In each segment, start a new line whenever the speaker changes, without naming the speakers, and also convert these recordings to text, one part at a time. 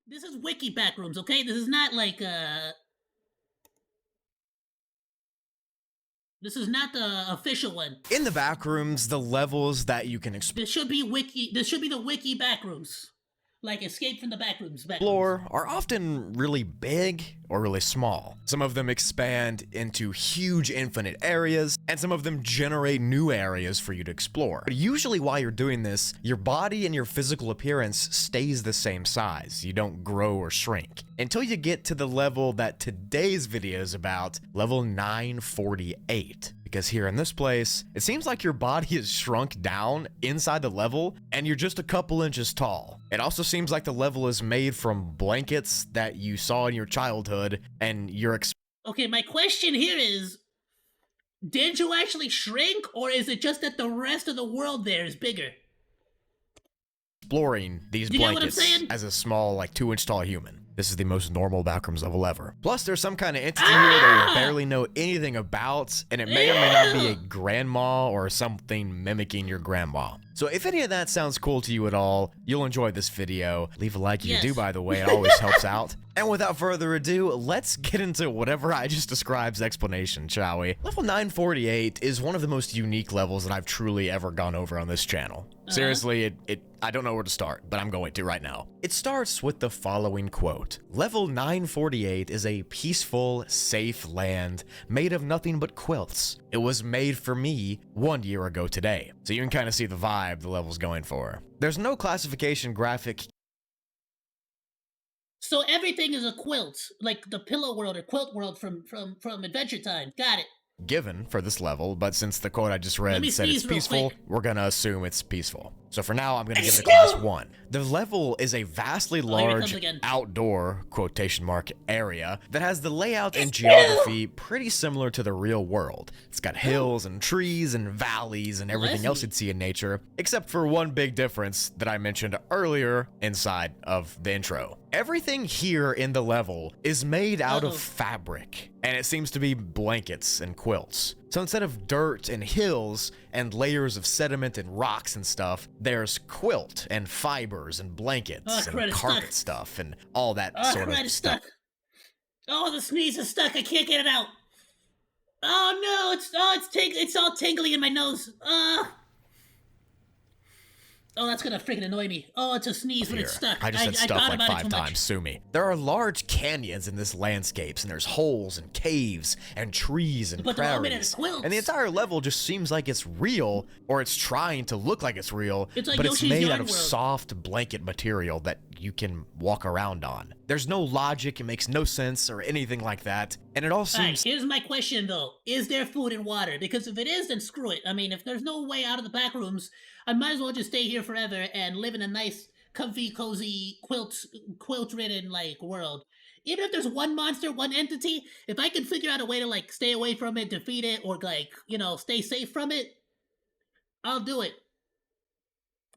This is wiki backrooms, okay? This is not like this is not the official one.
In the backrooms, the levels that you can
This should be wiki. This should be the wiki backrooms, like Escape from the Backrooms.
explore are often really big or really small. Some of them expand into huge infinite areas, and some of them generate new areas for you to explore. But usually while you're doing this, your body and your physical appearance stays the same size. You don't grow or shrink. Until you get to the level that today's video is about, level 948. Because here in this place, it seems like your body is shrunk down inside the level, and you're just a couple inches tall. It also seems like the level is made from blankets that you saw in your childhood, and you're
Okay, my question here is, did you actually shrink, or is it just that the rest of the world there is bigger?
exploring these
You get what I'm
blankets
saying?
as a small, like 2-inch tall human. This is the most normal backrooms level ever. Plus, there's some kind of entity here that we barely know anything about, and it may or may not be a grandma or something mimicking your grandma. So if any of that sounds cool to you at all, you'll enjoy this video. Leave a like if you do, by the way, it always helps out. And without further ado, let's get into whatever I just described's explanation, shall we? Level 948 is one of the most unique levels that I've truly ever gone over on this channel. Seriously, I don't know where to start, but I'm going to right now. It starts with the following quote. Level 948 is a peaceful, safe land made of nothing but quilts. It was made for me 1 year ago today. So you can kind of see the vibe the level's going for. There's no classification graphic.
So everything is a quilt, like the Pillow World or Quilt World from Adventure Time. Got it.
Given for this level, but since the quote I just read said it's peaceful, we're gonna assume it's peaceful. So for now, I'm gonna give it a class 1. The level is a vastly large outdoor, quotation mark, area that has the layout and geography pretty similar to the real world. It's got hills and trees and valleys and everything else you'd see in nature, except for one big difference that I mentioned earlier inside of the intro. Everything here in the level is made out of fabric, and it seems to be blankets and quilts. So instead of dirt and hills and layers of sediment and rocks and stuff, there's quilt and fibers and blankets and carpet stuff and all that sort of stuff.
Oh, the sneeze is stuck. I can't get it out. Oh no, it's all tingly in my nose. Oh, that's gonna freaking annoy me. Oh, it's a sneeze when it's stuck.
I just said stuff like 5 times, sue me. There are large canyons in this landscapes, and there's holes and caves and trees and prairies. And the entire level just seems like it's real, or it's trying to look like it's real, but it's made out of soft blanket material that you can walk around on. There's no logic, it makes no sense, or anything like that, and it all seems—
here's my question though. Is there food and water? Because if it is, then screw it. I mean, if there's no way out of the back rooms, I might as well just stay here forever and live in a nice, comfy, cozy, quilt-ridden, like, world. Even if there's one monster, one entity, if I can figure out a way to, like, stay away from it, defeat it, or, like, you know, stay safe from it, I'll do it.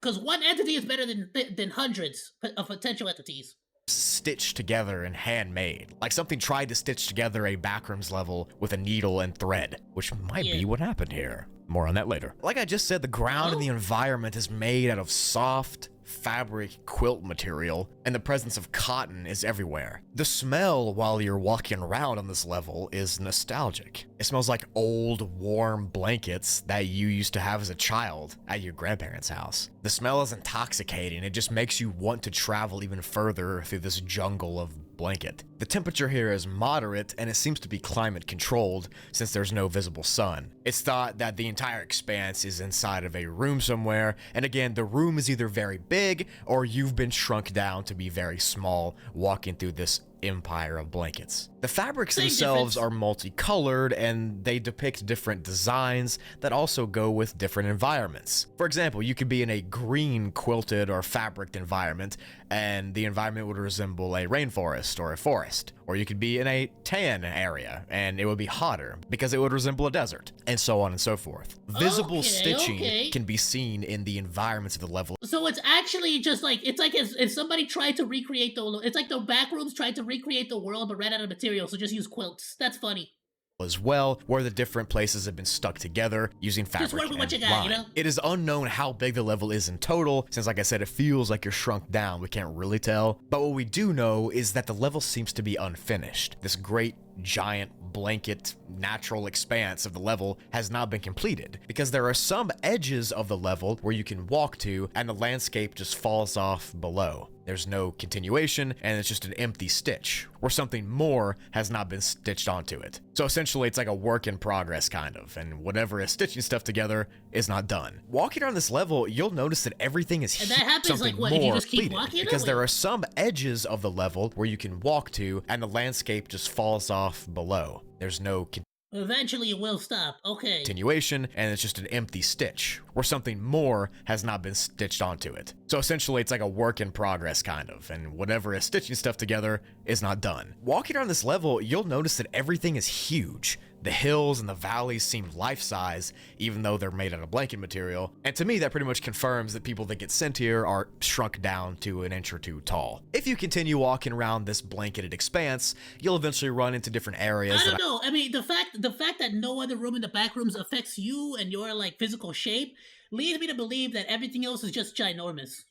Because one entity is better than hundreds of potential entities.
Stitched together and handmade. Like something tried to stitch together a backrooms level with a needle and thread, which might be what happened here. More on that later. Like I just said, the ground and the environment is made out of soft fabric quilt material, and the presence of cotton is everywhere. The smell while you're walking around on this level is nostalgic. It smells like old, warm blankets that you used to have as a child at your grandparents' house. The smell is intoxicating. It just makes you want to travel even further through this jungle of blanket. The temperature here is moderate, and it seems to be climate controlled since there's no visible sun. It's thought that the entire expanse is inside of a room somewhere, and again, the room is either very big or you've been shrunk down to be very small walking through this empire of blankets. The fabrics themselves are multicolored, and they depict different designs that also go with different environments. For example, you could be in a green quilted or fabriced environment, and the environment would resemble a rainforest or a forest. Or you could be in a tan area, and it would be hotter because it would resemble a desert, and so on and so forth. Visible stitching can be seen in the environments of the level.
So it's actually just like, it's like if somebody tried to recreate it's like the backrooms tried to recreate the world but ran out of material, so just use quilts. That's funny.
as well, where the different places have been stuck together using fabric
work with
and
what you got,
lime.
you know?
It is unknown how big the level is in total, since like I said, it feels like you're shrunk down. We can't really tell. But what we do know is that the level seems to be unfinished. This great giant blanket natural expanse of the level has not been completed, because there are some edges of the level where you can walk to and the landscape just falls off below. There's no continuation, and it's just an empty stitch, where something more has not been stitched onto it. So essentially, it's like a work in progress, kind of, and whatever is stitching stuff together is not done. Walking around this level, you'll notice that everything is
And that happens,
something
like, what, if you
more
just keep
completed,
walking?
because there are some edges of the level where you can walk to, and the landscape just falls off below. There's no
Eventually it will stop. Okay.
continuation, and it's just an empty stitch, where something more has not been stitched onto it. So essentially, it's like a work in progress, kind of, and whatever is stitching stuff together is not done. Walking around this level, you'll notice that everything is huge. The hills and the valleys seem life-size, even though they're made out of blanket material, and to me that pretty much confirms that people that get sent here are shrunk down to an inch or two tall. If you continue walking around this blanketed expanse, you'll eventually run into different areas
I don't know. I mean, the fact that no other room in the Backrooms affects you and your, like, physical shape leads me to believe that everything else is just ginormous.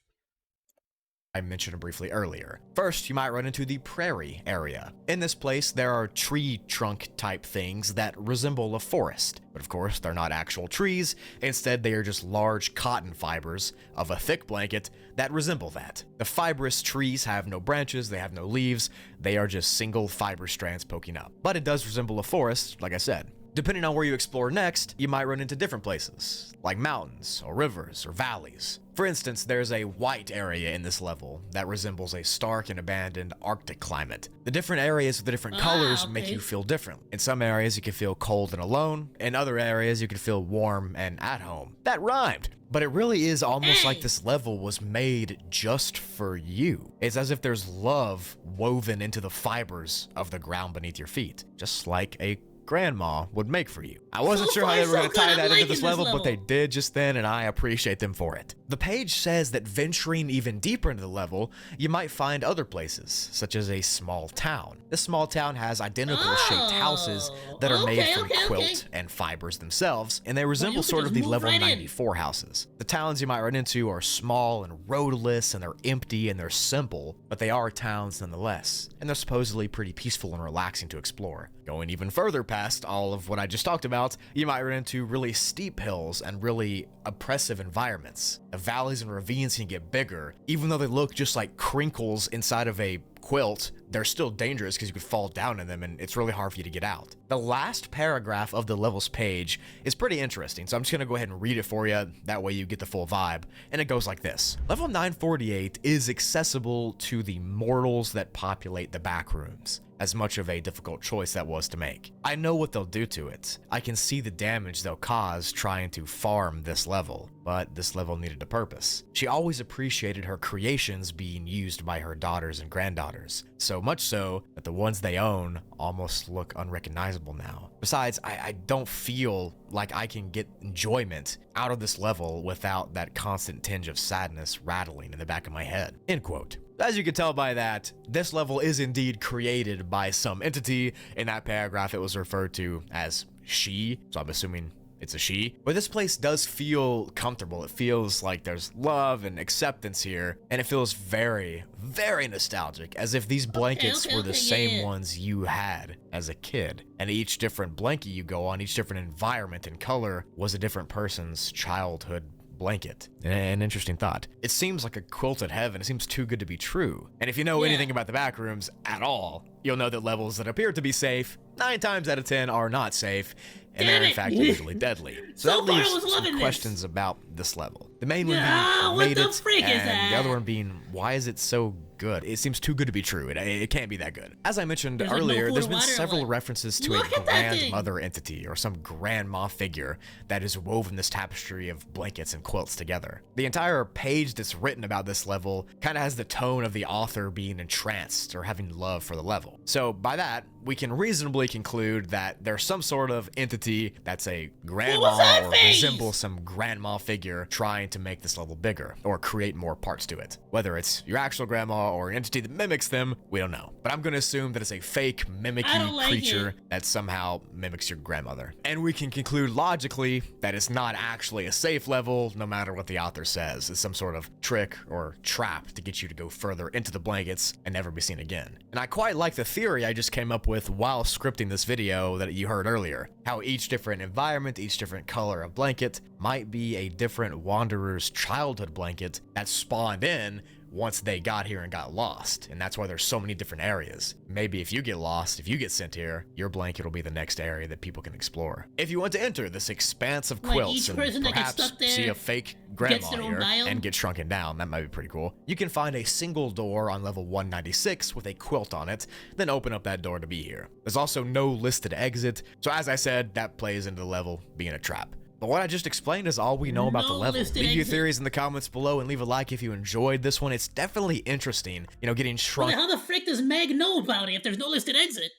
I mentioned briefly earlier. First, you might run into the prairie area. In this place, there are tree trunk type things that resemble a forest, but of course, they're not actual trees. Instead, they are just large cotton fibers of a thick blanket that resemble that. The fibrous trees have no branches, they have no leaves, they are just single fiber strands poking up. But it does resemble a forest, like I said. Depending on where you explore next, you might run into different places, like mountains, or rivers, or valleys. For instance, there's a white area in this level that resembles a stark and abandoned Arctic climate. The different areas with the different colors make you feel different. In some areas, you can feel cold and alone. In other areas, you can feel warm and at home. That rhymed! But it really is almost like this level was made just for you. It's as if there's love woven into the fibers of the ground beneath your feet, just like a grandma would make for you. I wasn't sure how they were going to tie that into this level, but they did just then, and I appreciate them for it. The page says that venturing even deeper into the level, you might find other places, such as a small town. This small town has identical shaped houses that are made from quilt and fibers themselves, and they resemble sort of the level 94 houses. The towns you might run into are small and roadless, and they're empty and they're simple, but they are towns nonetheless, and they're supposedly pretty peaceful and relaxing to explore. Going even further past all of what I just talked about, you might run into really steep hills and really oppressive environments. The valleys and ravines can get bigger. Even though they look just like crinkles inside of a quilt, they're still dangerous because you could fall down in them and it's really hard for you to get out. The last paragraph of the levels page is pretty interesting, so I'm just going to go ahead and read it for you, that way you get the full vibe, and it goes like this. Level 948 is accessible to the mortals that populate the Backrooms. As much of a difficult choice that was to make. I know what they'll do to it. I can see the damage they'll cause trying to farm this level, but this level needed a purpose. She always appreciated her creations being used by her daughters and granddaughters, so much so that the ones they own almost look unrecognizable now. Besides, I don't feel like I can get enjoyment out of this level without that constant tinge of sadness rattling in the back of my head. End quote. As you can tell by that, this level is indeed created by some entity. In that paragraph, it was referred to as she, so I'm assuming it's a she. But this place does feel comfortable. It feels like there's love and acceptance here, and it feels very, very nostalgic, as if these blankets were the same ones you had as a kid. And each different blanket you go on, each different environment and color was a different person's childhood blanket. An interesting thought. It seems like a quilted heaven. It seems too good to be true. And if you know anything about the Backrooms at all, you'll know that levels that appear to be safe 9 times out of 10 are not safe, and they're in fact usually deadly. So that leaves some questions about this level. The main one being, made it, and the other one being, why is it so good? It seems too good to be true. It can't be that good. As I mentioned earlier, there's been several references to a grandmother entity or some grandma figure that has woven this tapestry of blankets and quilts together. The entire page that's written about this level kind of has the tone of the author being entranced or having love for the level. So by that, we can reasonably conclude that there's some sort of entity that's a grandma or resembles some grandma figure trying to make this level bigger or create more parts to it. Whether it's your actual grandma saw or an entity that mimics them, we don't know. But I'm gonna assume that it's a fake, mimicky creature that somehow mimics your grandmother. And we can conclude logically that it's not actually a safe level, no matter what the author says. It's some sort of trick or trap to get you to go further into the blankets and never be seen again. And I quite like the theory I just came up with while scripting this video that you heard earlier. How each different environment, each different color of blanket might be a different wanderer's childhood blanket that spawned in once they got here and got lost. And that's why there's so many different areas. Maybe if you get lost, if you get sent here, your blanket will be the next area that people can explore. If you want to enter this expanse of quilts and perhaps see a fake grandma here and get shrunken down, that might be pretty cool. You can find a single door on level 196 with a quilt on it, then open up that door to be here. There's also no listed exit, so as I said, that plays into the level being a trap. But what I just explained is all we know about the level. Leave your theories in the comments below and leave a like if you enjoyed this one. It's definitely interesting, you know, getting shrunk.
How the frick does Meg know about it if there's no listed exit?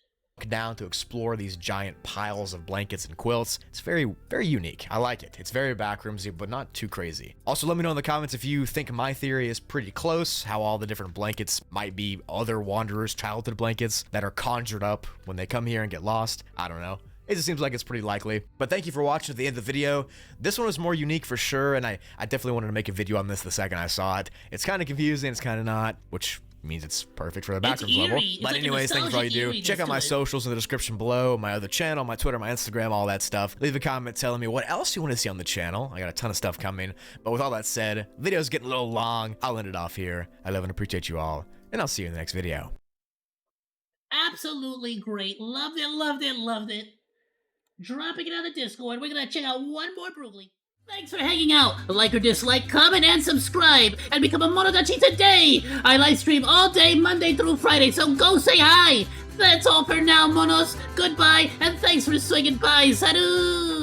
Down to explore these giant piles of blankets and quilts. It's very, very unique. I like it. It's very backroomsy, but not too crazy. Also, let me know in the comments if you think my theory is pretty close, how all the different blankets might be other wanderers' childhood blankets that are conjured up when they come here and get lost. I don't know. It just seems like it's pretty likely. But thank you for watching to the end of the video. This one was more unique for sure, and I definitely wanted to make a video on this the second I saw it. It's kind of confusing, it's kind of not, which means it's perfect for the Backrooms level. But anyways, thank you for all you do. Check out my socials in the description below, my other channel, my Twitter, my Instagram, all that stuff. Leave a comment telling me what else you want to see on the channel. I got a ton of stuff coming. But with all that said, the video's getting a little long. I'll end it off here. I love and appreciate you all, and I'll see you in the next video.
Absolutely great. Loved it, loved it, loved it. Dropping it on the Discord. We're gonna check out one more Broogli. Thanks for hanging out. Like or dislike, comment, and subscribe, and become a Monodachi today. I live stream all day, Monday through Friday, so go say hi. That's all for now, Monos. Goodbye, and thanks for swinging by. Salut!